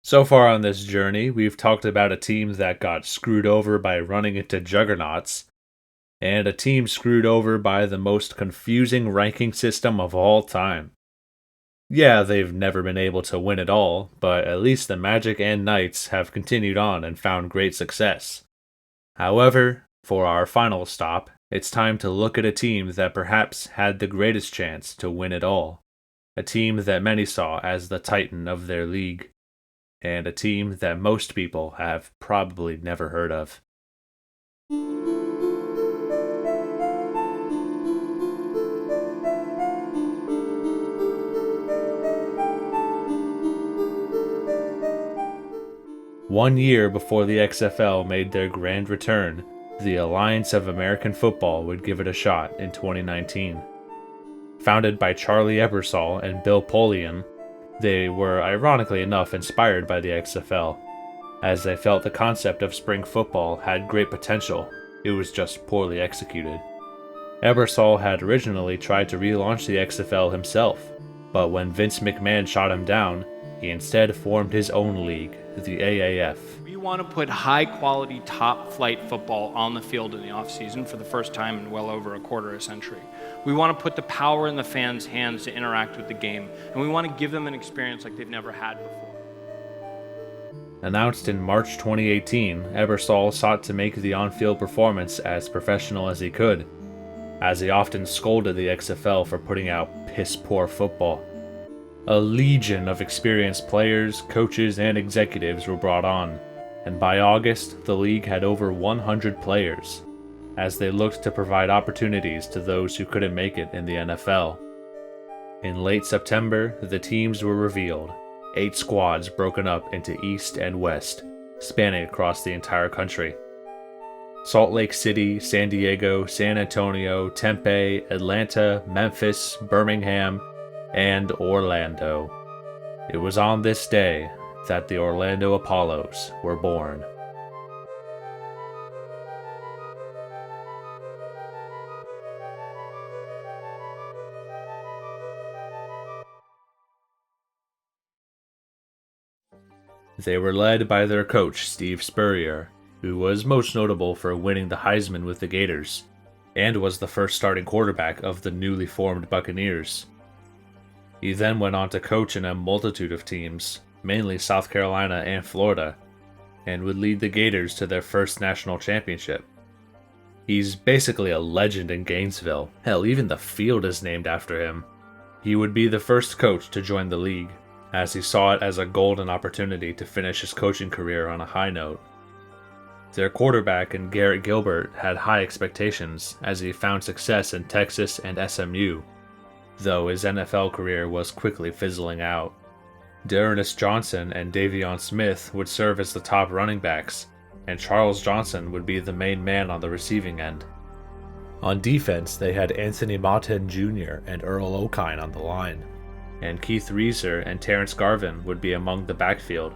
So far on this journey, we've talked about a team that got screwed over by running into juggernauts, and a team screwed over by the most confusing ranking system of all time. Yeah, they've never been able to win it all, but at least the Magic and Knights have continued on and found great success. However, for our final stop, it's time to look at a team that perhaps had the greatest chance to win it all. A team that many saw as the titan of their league, and a team that most people have probably never heard of. One year before the XFL made their grand return, the Alliance of American Football would give it a shot in 2019. Founded by Charlie Ebersol and Bill Polian, they were ironically enough inspired by the XFL, as they felt the concept of spring football had great potential, it was just poorly executed. Ebersol had originally tried to relaunch the XFL himself, but when Vince McMahon shot him down, he instead formed his own league, the AAF. We want to put high-quality, top-flight football on the field in the off-season for the first time in well over a quarter of a century. We want to put the power in the fans' hands to interact with the game, and we want to give them an experience like they've never had before. Announced in March 2018, Ebersol sought to make the on-field performance as professional as he could, as he often scolded the XFL for putting out piss-poor football. A legion of experienced players, coaches, and executives were brought on, and by August, the league had over 100 players, as they looked to provide opportunities to those who couldn't make it in the NFL. In late September, the teams were revealed, 8 squads broken up into East and West, spanning across the entire country. Salt Lake City, San Diego, San Antonio, Tempe, Atlanta, Memphis, Birmingham, and Orlando. It was on this day that the Orlando Apollos were born. They were led by their coach, Steve Spurrier, who was most notable for winning the Heisman with the Gators, and was the first starting quarterback of the newly formed Buccaneers. He then went on to coach in a multitude of teams, mainly South Carolina and Florida, and would lead the Gators to their first national championship. He's basically a legend in Gainesville. Hell, even the field is named after him. He would be the first coach to join the league, as he saw it as a golden opportunity to finish his coaching career on a high note. Their quarterback in Garrett Gilbert had high expectations as he found success in Texas and SMU, though his NFL career was quickly fizzling out. D'Ernest Johnson and Davion Smith would serve as the top running backs, and Charles Johnson would be the main man on the receiving end. On defense, they had Anthony Motten Jr. and Earl Okine on the line, and Keith Reeser and Terrence Garvin would be among the backfield.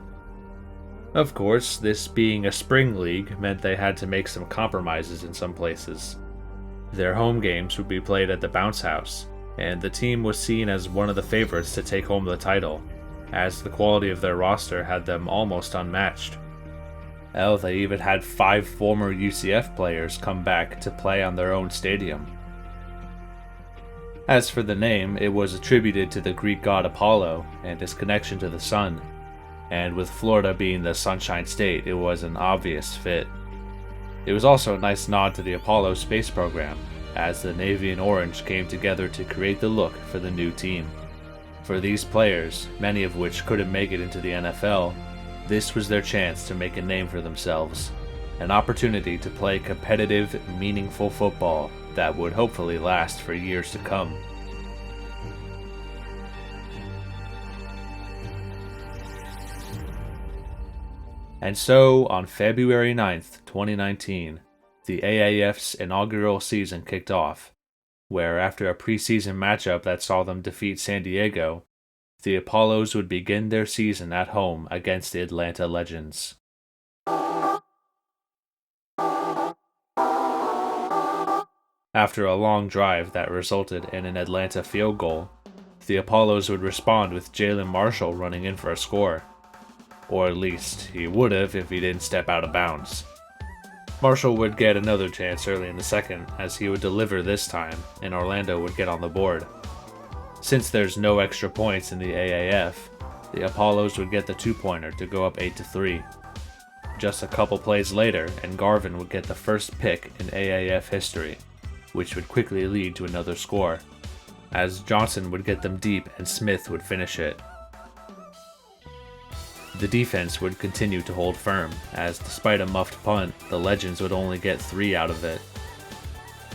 Of course, this being a spring league meant they had to make some compromises in some places. Their home games would be played at the Bounce House, and the team was seen as one of the favorites to take home the title, as the quality of their roster had them almost unmatched. Hell, they even had 5 former UCF players come back to play on their own stadium. As for the name, it was attributed to the Greek god Apollo and his connection to the sun, and with Florida being the Sunshine State, it was an obvious fit. It was also a nice nod to the Apollo space program, as the Navy and Orange came together to create the look for the new team. For these players, many of which couldn't make it into the NFL, this was their chance to make a name for themselves, an opportunity to play competitive, meaningful football that would hopefully last for years to come. And so, on February 9th, 2019, the AAF's inaugural season kicked off, where after a preseason matchup that saw them defeat San Diego, the Apollos would begin their season at home against the Atlanta Legends. After a long drive that resulted in an Atlanta field goal, the Apollos would respond with Jalen Marshall running in for a score. or at least he would have if he didn't step out of bounds. Marshall would get another chance early in the second, as he would deliver this time, and Orlando would get on the board. Since there's no extra points in the AAF, the Apollos would get the two-pointer to go up 8-3. Just a couple plays later, and Garvin would get the first pick in AAF history, which would quickly lead to another score, as Johnson would get them deep and Smith would finish it. The defense would continue to hold firm, as despite a muffed punt, the Legends would only get 3 out of it.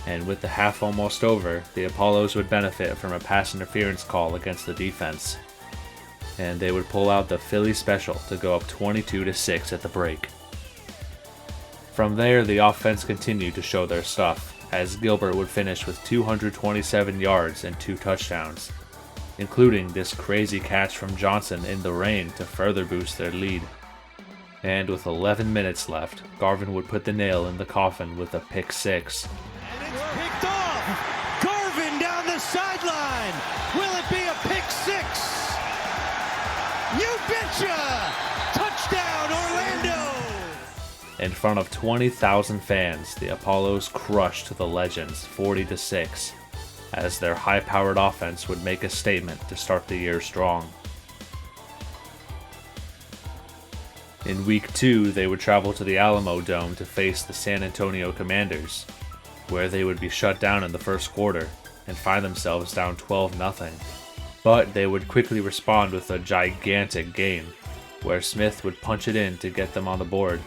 And with the half almost over, the Apollos would benefit from a pass interference call against the defense, and they would pull out the Philly special to go up 22-6 at the break. From there, the offense continued to show their stuff, as Gilbert would finish with 227 yards and 2 touchdowns, including this crazy catch from Johnson in the rain to further boost their lead. And with 11 minutes left, Garvin would put the nail in the coffin with a pick six. And it's picked off! Garvin down the sideline! Will it be a pick six? You betcha! Touchdown, Orlando! In front of 20,000 fans, the Apollos crushed the Legends 40-6. As their high-powered offense would make a statement to start the year strong. In Week 2, they would travel to the Alamo Dome to face the San Antonio Commanders, where they would be shut down in the first quarter and find themselves down 12-0. But they would quickly respond with a gigantic game, where Smith would punch it in to get them on the board.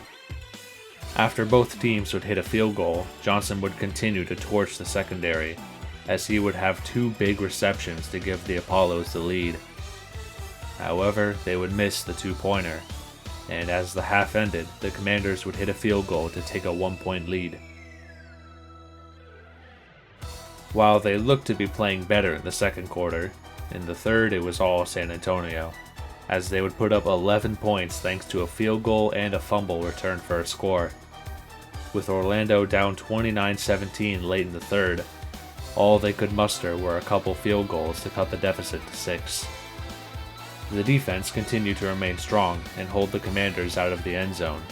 After both teams would hit a field goal, Johnson would continue to torch the secondary, as he would have 2 big receptions to give the Apollos the lead. However, they would miss the two-pointer, and as the half ended, the Commanders would hit a field goal to take a 1-point lead. While they looked to be playing better in the second quarter, in the third it was all San Antonio, as they would put up 11 points thanks to a field goal and a fumble return for a score. With Orlando down 29-17 late in the third, all they could muster were a couple field goals to cut the deficit to 6. The defense continued to remain strong and hold the Commanders out of the end zone,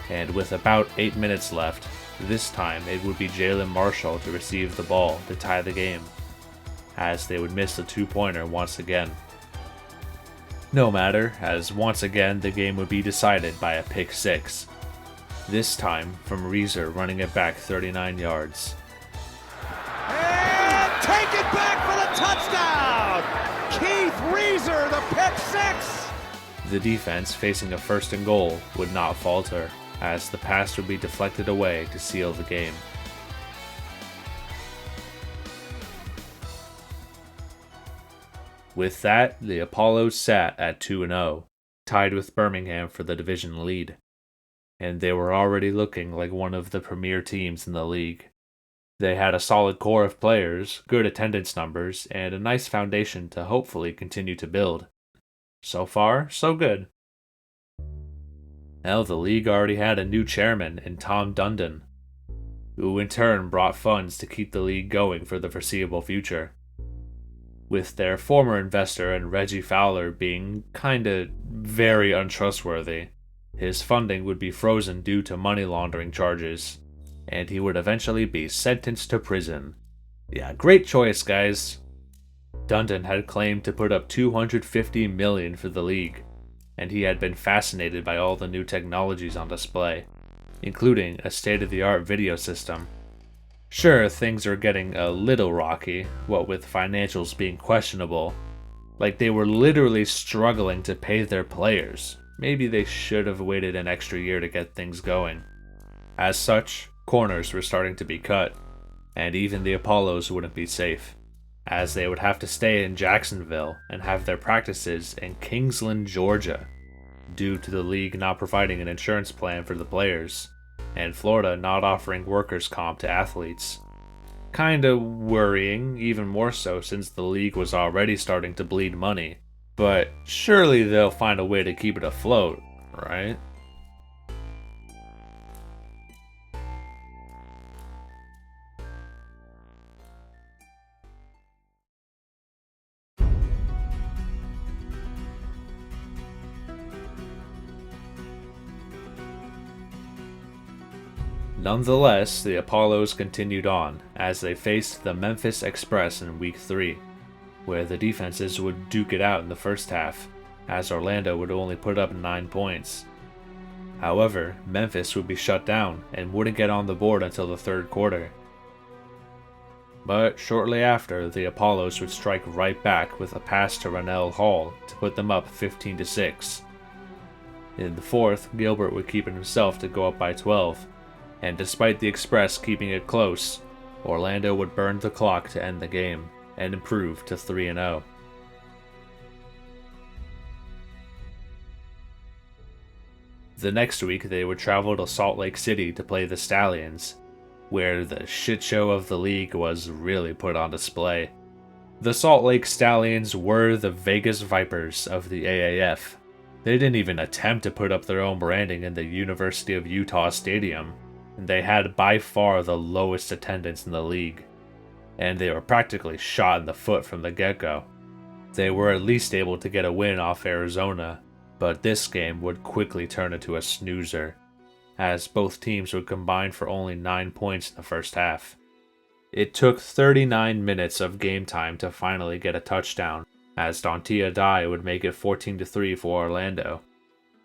and with about 8 minutes left, this time it would be Jalen Marshall to receive the ball to tie the game, as they would miss the two-pointer once again. No matter, as once again the game would be decided by a pick six, this time from Reeser running it back 39 yards. And take it back for the touchdown! Keith Reeser, the pick six! The defense, facing a first and goal, would not falter, as the pass would be deflected away to seal the game. With that, the Apollos sat at 2-0, tied with Birmingham for the division lead, and they were already looking like one of the premier teams in the league. They had a solid core of players, good attendance numbers, and a nice foundation to hopefully continue to build. So far, so good. Now the league already had a new chairman in Tom Dundon, who in turn brought funds to keep the league going for the foreseeable future. With their former investor and Reggie Fowler being kinda very untrustworthy, his funding would be frozen due to money laundering charges, and he would eventually be sentenced to prison. Yeah, great choice, guys. Dundon had claimed to put up $250 million for the league, and he had been fascinated by all the new technologies on display, including a state-of-the-art video system. Sure, things are getting a little rocky, what with financials being questionable. Like they were literally struggling to pay their players. Maybe they should have waited an extra year to get things going. As such, corners were starting to be cut, and even the Apollos wouldn't be safe, as they would have to stay in Jacksonville and have their practices in Kingsland, Georgia, due to the league not providing an insurance plan for the players, and Florida not offering workers' comp to athletes. Kinda worrying, even more so since the league was already starting to bleed money, but surely they'll find a way to keep it afloat, right? Nonetheless, the Apollos continued on as they faced the Memphis Express in Week 3, where the defenses would duke it out in the first half, as Orlando would only put up 9 points. However, Memphis would be shut down and wouldn't get on the board until the third quarter. But shortly after, the Apollos would strike right back with a pass to Rannell Hall to put them up 15-6. In the fourth, Gilbert would keep it himself to go up by 12, and despite the Express keeping it close, Orlando would burn the clock to end the game and improve to 3-0. The next week, they would travel to Salt Lake City to play the Stallions, where the shit show of the league was really put on display. The Salt Lake Stallions were the Vegas Vipers of the AAF. They didn't even attempt to put up their own branding in the University of Utah Stadium, and they had by far the lowest attendance in the league, and they were practically shot in the foot from the get-go. They were at least able to get a win off Arizona, but this game would quickly turn into a snoozer, as both teams would combine for only 9 points in the first half. It took 39 minutes of game time to finally get a touchdown, as Dontia Dye would make it 14-3 for Orlando.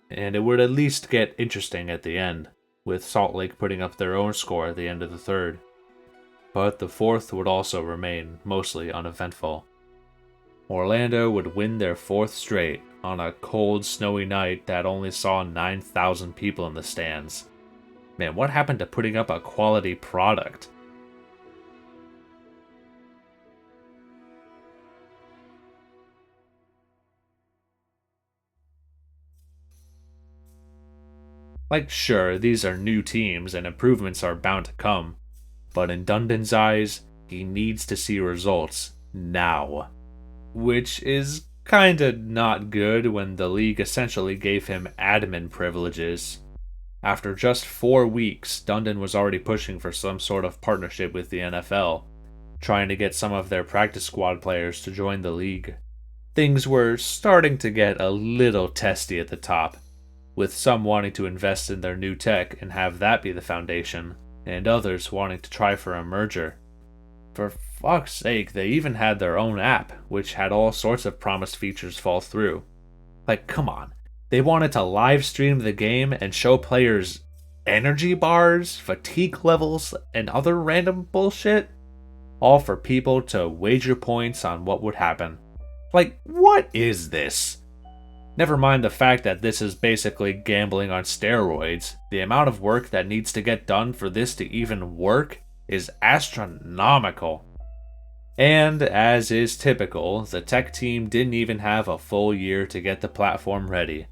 And it would at least get interesting at the end, with Salt Lake putting up their own score at the end of the third. But the fourth would also remain mostly uneventful. Orlando would win their fourth straight on a cold, snowy night that only saw 9,000 people in the stands. Man, what happened to putting up a quality product? Like, sure, these are new teams and improvements are bound to come, but in Dundon's eyes, he needs to see results now. Which is kinda not good when the league essentially gave him admin privileges. After just 4 weeks, Dundon was already pushing for some sort of partnership with the NFL, trying to get some of their practice squad players to join the league. Things were starting to get a little testy at the top, with some wanting to invest in their new tech and have that be the foundation, and others wanting to try for a merger. For fuck's sake, they even had their own app, which had all sorts of promised features fall through. Like, come on. They wanted to live stream the game and show players energy bars, fatigue levels, and other random bullshit? All for people to wager points on what would happen. Like, what is this? Never mind the fact that this is basically gambling on steroids, the amount of work that needs to get done for this to even work is astronomical. And, as is typical, the tech team didn't even have a full year to get the platform ready.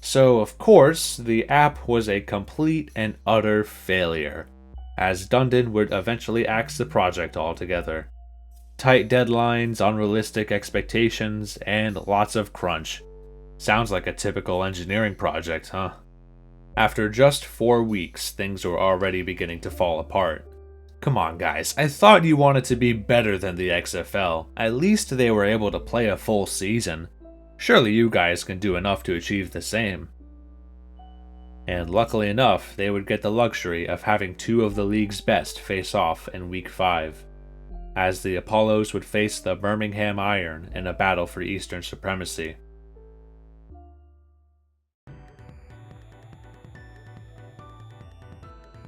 So, of course, the app was a complete and utter failure, as Dundon would eventually axe the project altogether. Tight deadlines, unrealistic expectations, and lots of crunch. Sounds like a typical engineering project, huh? After just 4 weeks, things were already beginning to fall apart. Come on, guys, I thought you wanted to be better than the XFL. At least they were able to play a full season. Surely you guys can do enough to achieve the same. And luckily enough, they would get the luxury of having 2 of the league's best face off in Week 5, as the Apollos would face the Birmingham Iron in a battle for Eastern supremacy.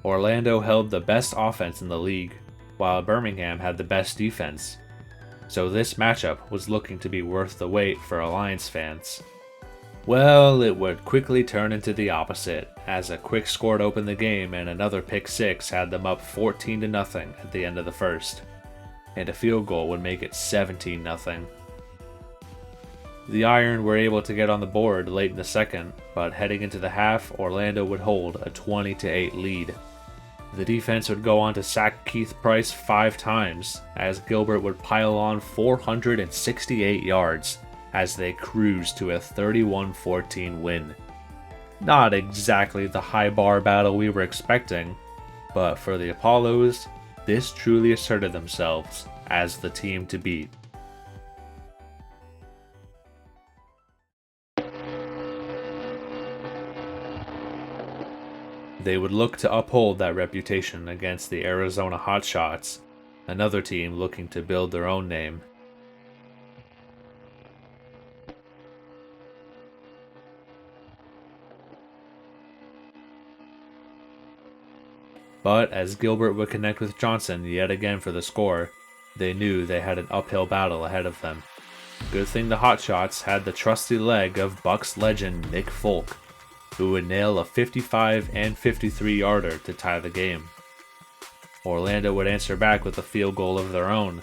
Orlando held the best offense in the league, while Birmingham had the best defense. So this matchup was looking to be worth the wait for Alliance fans. Well, it would quickly turn into the opposite, as a quick score to open the game and another pick six had them up 14-0 at the end of the first, and a field goal would make it 17-0. The Iron were able to get on the board late in the second, but heading into the half, Orlando would hold a 20-8 lead. The defense would go on to sack Keith Price 5 times, as Gilbert would pile on 468 yards as they cruised to a 31-14 win. Not exactly the high bar battle we were expecting, but for the Apollos, this truly asserted themselves as the team to beat. They would look to uphold that reputation against the Arizona Hotshots, another team looking to build their own name. But as Gilbert would connect with Johnson yet again for the score, they knew they had an uphill battle ahead of them. Good thing the Hotshots had the trusty leg of Bucks legend Nick Folk, who would nail a 55 and 53-yarder to tie the game. Orlando would answer back with a field goal of their own,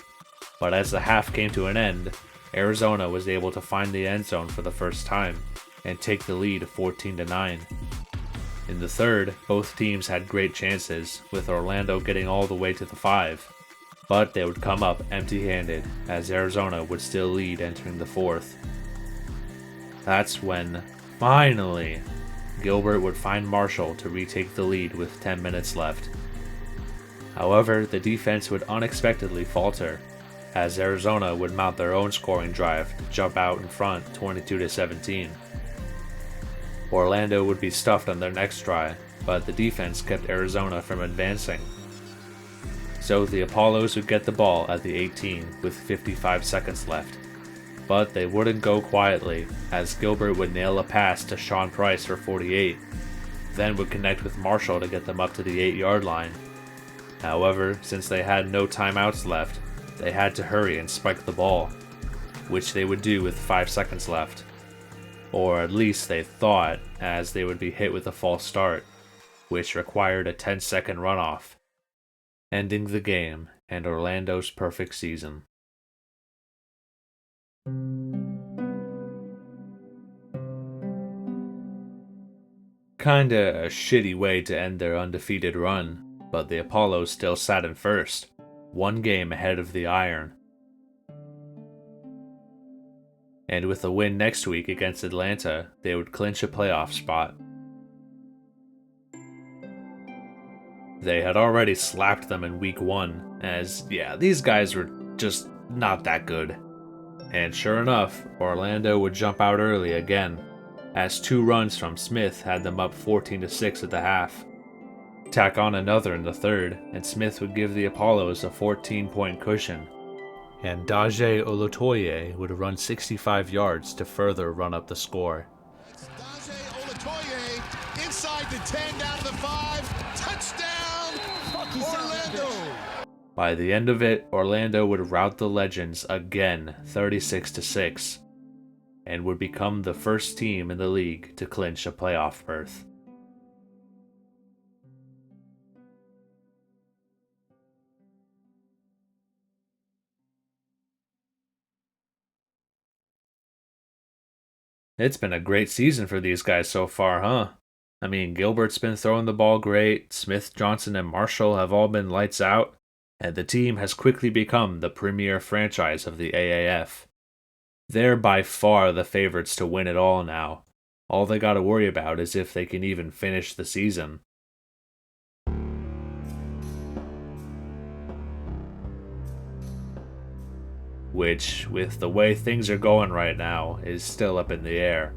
but as the half came to an end, Arizona was able to find the end zone for the first time and take the lead 14-9. In the third, both teams had great chances, with Orlando getting all the way to the 5, but they would come up empty-handed as Arizona would still lead entering the fourth. That's when, finally, Gilbert would find Marshall to retake the lead with 10 minutes left. However, the defense would unexpectedly falter, as Arizona would mount their own scoring drive to jump out in front 22-17. Orlando would be stuffed on their next try, but the defense kept Arizona from advancing. So the Apollos would get the ball at the 18 with 55 seconds left. But they wouldn't go quietly, as Gilbert would nail a pass to Sean Price for 48, then would connect with Marshall to get them up to the 8-yard line. However, since they had no timeouts left, they had to hurry and spike the ball, which they would do with 5 seconds left. Or at least they thought, as they would be hit with a false start, which required a 10-second runoff, ending the game and Orlando's perfect season. Kinda a shitty way to end their undefeated run, but the Apollos still sat in first, one game ahead of the Iron. And with a win next week against Atlanta, they would clinch a playoff spot. They had already slapped them in week 1, as, these guys were just not that good. And sure enough, Orlando would jump out early again, as 2 runs from Smith had them up 14-6 at the half. Tack on another in the third, and Smith would give the Apollos a 14-point cushion. And Daje Olutoye would run 65 yards to further run up the score. Daje Olutoye inside the 10, down to the 5, touchdown, Orlando! By the end of it, Orlando would rout the Legends again 36-6, and would become the first team in the league to clinch a playoff berth. It's been a great season for these guys so far, huh? I mean, Gilbert's been throwing the ball great, Smith, Johnson, and Marshall have all been lights out, and the team has quickly become the premier franchise of the AAF. They're by far the favorites to win it all now. All they gotta worry about is if they can even finish the season. Which, with the way things are going right now, is still up in the air.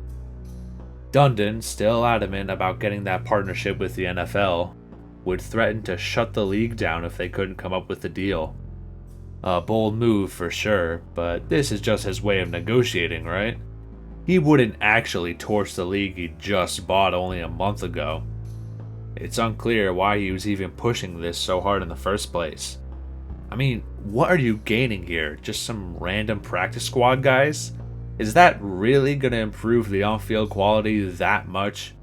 Dundon, still adamant about getting that partnership with the NFL, would threaten to shut the league down if they couldn't come up with a deal. A bold move for sure, but this is just his way of negotiating, right? He wouldn't actually torch the league he just bought only a month ago. It's unclear why he was even pushing this so hard in the first place. I mean, what are you gaining here? Just some random practice squad guys? Is that really going to improve the on-field quality that much?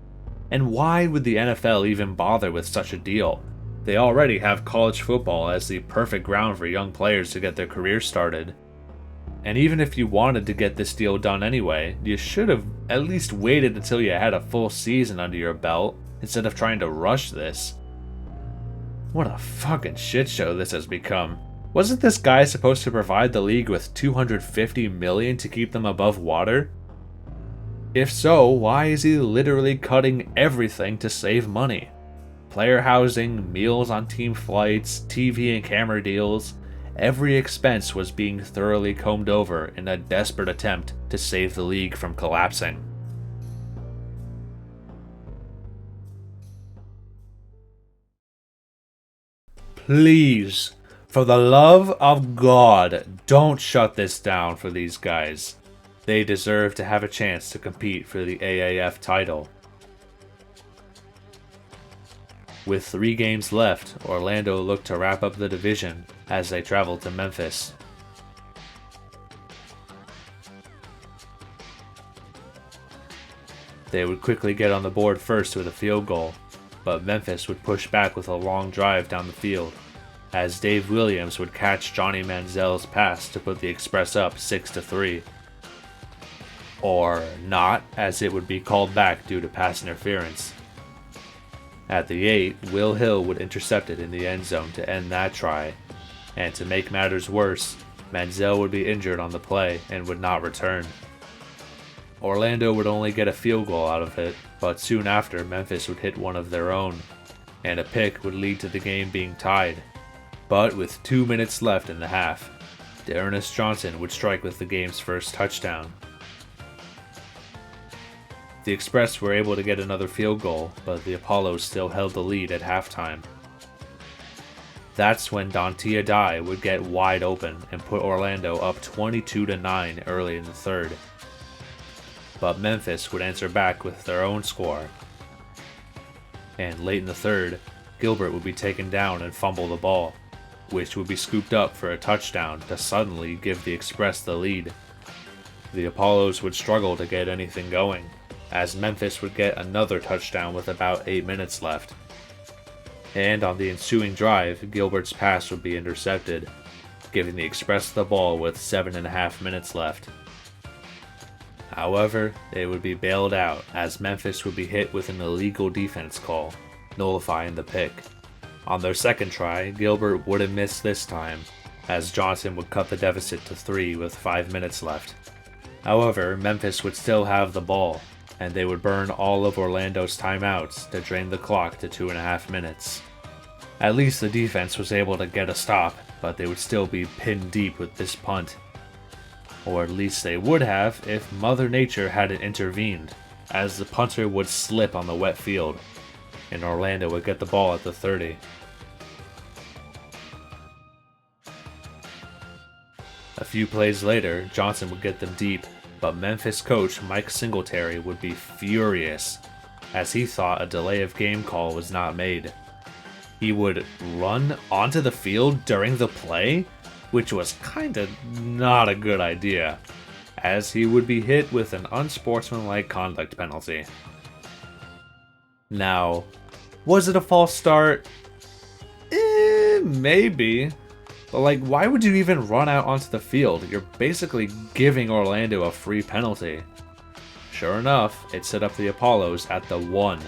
And why would the NFL even bother with such a deal? They already have college football as the perfect ground for young players to get their careers started. And even if you wanted to get this deal done anyway, you should have at least waited until you had a full season under your belt instead of trying to rush this. What a fucking shit show this has become. Wasn't this guy supposed to provide the league with $250 million to keep them above water? If so, why is he literally cutting everything to save money? Player housing, meals on team flights, TV and camera deals, every expense was being thoroughly combed over in a desperate attempt to save the league from collapsing. please, for the love of God, don't shut this down for these guys. They deserve to have a chance to compete for the AAF title. With 3 games left, Orlando looked to wrap up the division as they traveled to Memphis. They would quickly get on the board first with a field goal, but Memphis would push back with a long drive down the field, as Dave Williams would catch Johnny Manziel's pass to put the Express up 6-3. Or not, as it would be called back due to pass interference. At the 8, Will Hill would intercept it in the end zone to end that try, and to make matters worse, Manziel would be injured on the play and would not return. Orlando would only get a field goal out of it, but soon after Memphis would hit one of their own, and a pick would lead to the game being tied. But with 2 minutes left in the half, D'Ernest Johnson would strike with the game's first touchdown. The Express were able to get another field goal, but the Apollos still held the lead at halftime. That's when Dontia Dye would get wide open and put Orlando up 22-9 early in the third. But Memphis would answer back with their own score. And late in the third, Gilbert would be taken down and fumble the ball, which would be scooped up for a touchdown to suddenly give the Express the lead. The Apollos would struggle to get anything going, as Memphis would get another touchdown with about 8 minutes left. And on the ensuing drive, Gilbert's pass would be intercepted, giving the Express the ball with 7.5 minutes left. However, they would be bailed out as Memphis would be hit with an illegal defense call, nullifying the pick. On their second try, Gilbert wouldn't miss this time, as Johnson would cut the deficit to 3 with 5 minutes left. However, Memphis would still have the ball, and they would burn all of Orlando's timeouts to drain the clock to 2.5 minutes. At least the defense was able to get a stop, but they would still be pinned deep with this punt. Or at least they would have if Mother Nature hadn't intervened, as the punter would slip on the wet field, and Orlando would get the ball at the 30. A few plays later, Johnson would get them deep, but Memphis coach Mike Singletary would be furious, as he thought a delay of game call was not made. He would run onto the field during the play, which was kinda not a good idea, as he would be hit with an unsportsmanlike conduct penalty. Now, was it a false start? Maybe. But why would you even run out onto the field? You're basically giving Orlando a free penalty. Sure enough, it set up the Apollos at the 1,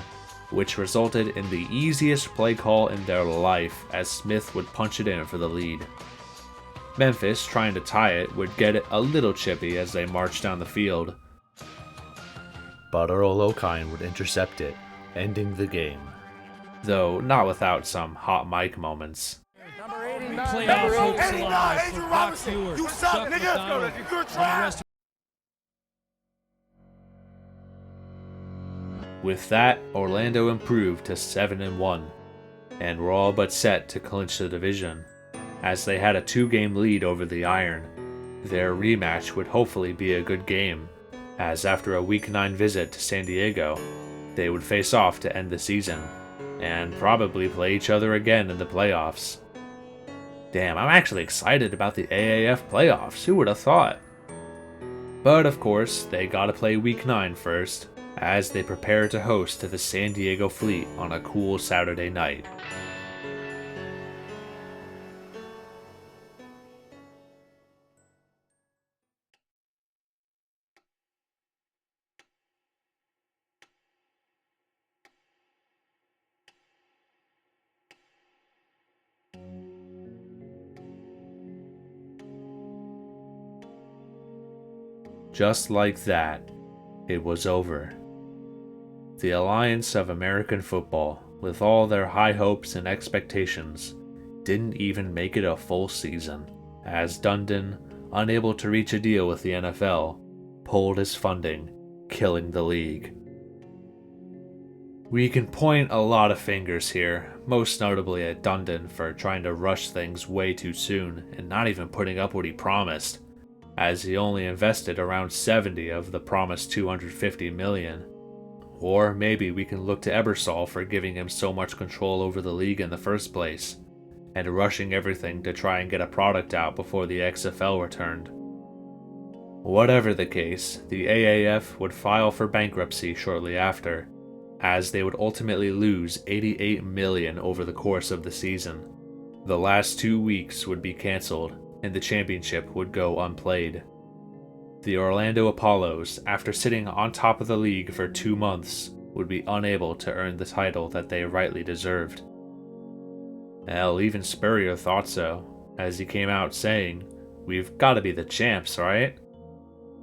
which resulted in the easiest play call in their life as Smith would punch it in for the lead. Memphis, trying to tie it, would get it a little chippy as they marched down the field. But Earl Okine would intercept it, ending the game. Though not without some hot mic moments. Number 89, Adrian Robinson. You suck, nigga. You're trash. With that, Orlando improved to 7-1, and were all but set to clinch the division, as they had a 2-game lead over the Iron. Their rematch would hopefully be a good game, as after a Week 9 visit to San Diego, they would face off to end the season, and probably play each other again in the playoffs. Damn, I'm actually excited about the AAF playoffs, who would have thought? But of course, they gotta play Week 9 first, as they prepare to host to the San Diego Fleet on a cool Saturday night. Just like that, it was over. The Alliance of American Football, with all their high hopes and expectations, didn't even make it a full season, as Dundon, unable to reach a deal with the NFL, pulled his funding, killing the league. We can point a lot of fingers here, most notably at Dundon for trying to rush things way too soon and not even putting up what he promised, as he only invested around 70 of the promised 250 million. Or maybe we can look to Ebersol for giving him so much control over the league in the first place, and rushing everything to try and get a product out before the XFL returned. Whatever the case, the AAF would file for bankruptcy shortly after, as they would ultimately lose 88 million over the course of the season. The last 2 weeks would be cancelled, and the championship would go unplayed. The Orlando Apollos, after sitting on top of the league for 2 months, would be unable to earn the title that they rightly deserved. Hell, even Spurrier thought so, as he came out saying, "We've got to be the champs, right?"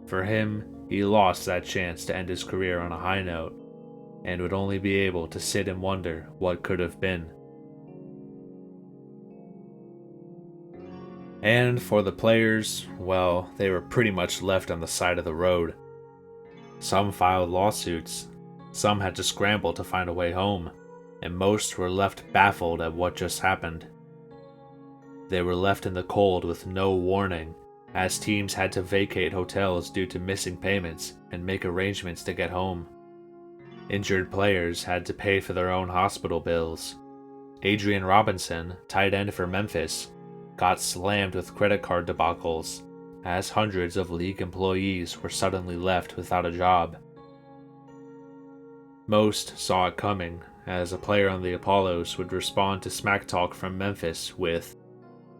For him, he lost that chance to end his career on a high note, and would only be able to sit and wonder what could have been. And for the players, well, they were pretty much left on the side of the road. Some filed lawsuits, some had to scramble to find a way home, and most were left baffled at what just happened. They were left in the cold with no warning, as teams had to vacate hotels due to missing payments and make arrangements to get home. Injured players had to pay for their own hospital bills. Adrian Robinson, tight end for Memphis, got slammed with credit card debacles, as hundreds of league employees were suddenly left without a job. Most saw it coming, as a player on the Apollos would respond to smack talk from Memphis with,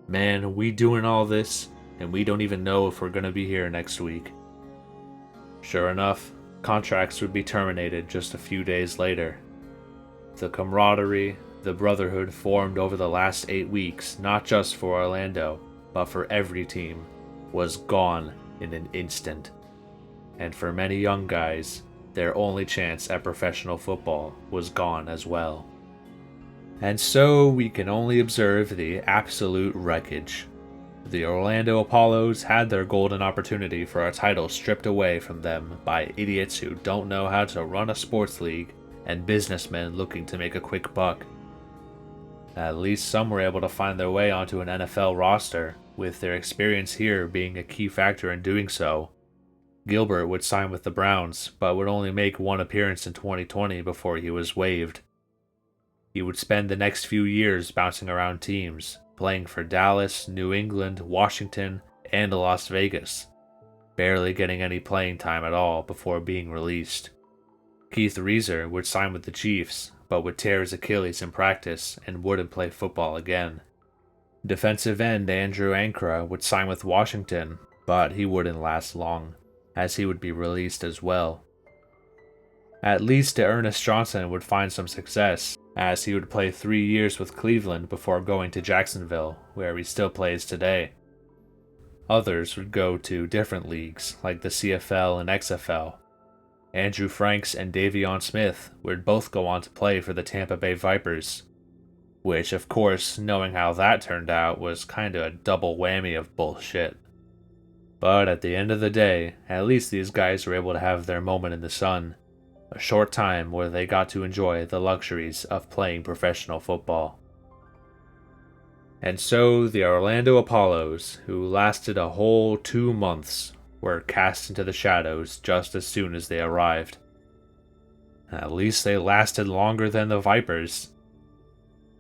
"Man, we doing all this, and we don't even know if we're gonna be here next week." Sure enough, contracts would be terminated just a few days later. The camaraderie, the brotherhood formed over the last 8 weeks, not just for Orlando, but for every team, was gone in an instant. And for many young guys, their only chance at professional football was gone as well. And so we can only observe the absolute wreckage. The Orlando Apollos had their golden opportunity for a title stripped away from them by idiots who don't know how to run a sports league and businessmen looking to make a quick buck. At least some were able to find their way onto an NFL roster, with their experience here being a key factor in doing so. Gilbert would sign with the Browns, but would only make one appearance in 2020 before he was waived. He would spend the next few years bouncing around teams, playing for Dallas, New England, Washington, and Las Vegas, barely getting any playing time at all before being released. Keith Reeser would sign with the Chiefs, but would tear his Achilles in practice and wouldn't play football again. Defensive end Andrew Ankara would sign with Washington, but he wouldn't last long, as he would be released as well. At least Ernest Johnson would find some success, as he would play 3 years with Cleveland before going to Jacksonville, where he still plays today. Others would go to different leagues, like the CFL and XFL. Andrew Franks and Davion Smith would both go on to play for the Tampa Bay Vipers, which, of course, knowing how that turned out, was kinda a double whammy of bullshit. But at the end of the day, at least these guys were able to have their moment in the sun, a short time where they got to enjoy the luxuries of playing professional football. And so the Orlando Apollos, who lasted a whole 2 months, were cast into the shadows just as soon as they arrived. At least they lasted longer than the Vipers.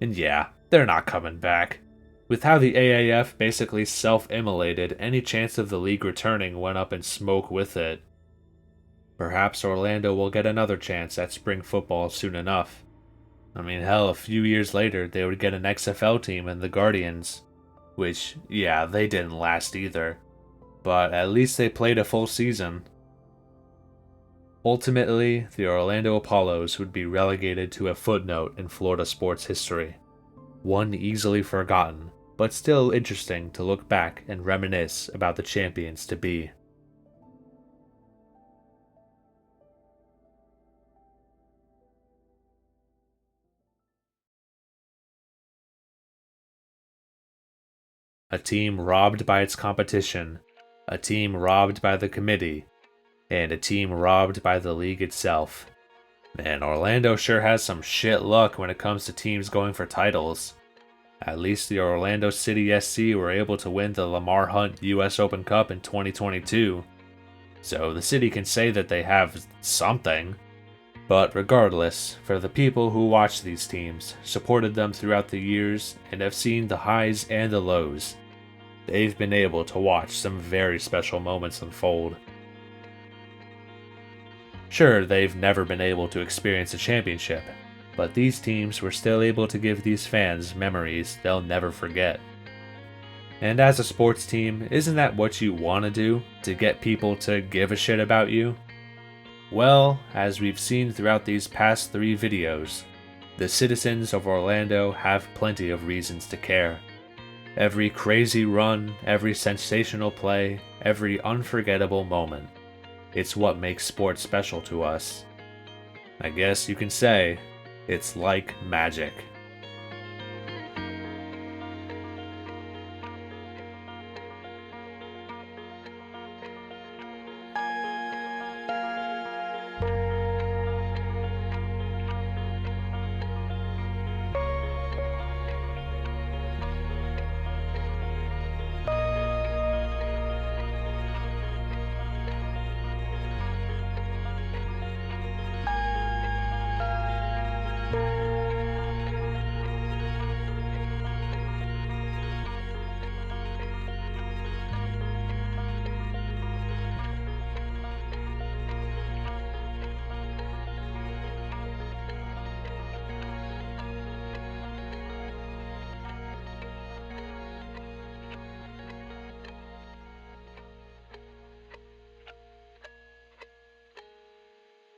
And yeah, they're not coming back. With how the AAF basically self-immolated, any chance of the league returning went up in smoke with it. Perhaps Orlando will get another chance at spring football soon enough. I mean, hell, a few years later they would get an XFL team in the Guardians. Which, yeah, they didn't last either. But at least they played a full season. Ultimately, the Orlando Apollos would be relegated to a footnote in Florida sports history. One easily forgotten, but still interesting to look back and reminisce about the champions to be. A team robbed by its competition, a team robbed by the committee, and a team robbed by the league itself. Man, Orlando sure has some shit luck when it comes to teams going for titles. At least the Orlando City SC were able to win the Lamar Hunt US Open Cup in 2022, so the city can say that they have something. But regardless, for the people who watch these teams, supported them throughout the years, and have seen the highs and the lows, they've been able to watch some very special moments unfold. Sure, they've never been able to experience a championship, but these teams were still able to give these fans memories they'll never forget. And as a sports team, isn't that what you want to do, to get people to give a shit about you? Well, as we've seen throughout these past 3 videos, the citizens of Orlando have plenty of reasons to care. Every crazy run, every sensational play, every unforgettable moment. It's what makes sports special to us. I guess you can say, it's like magic.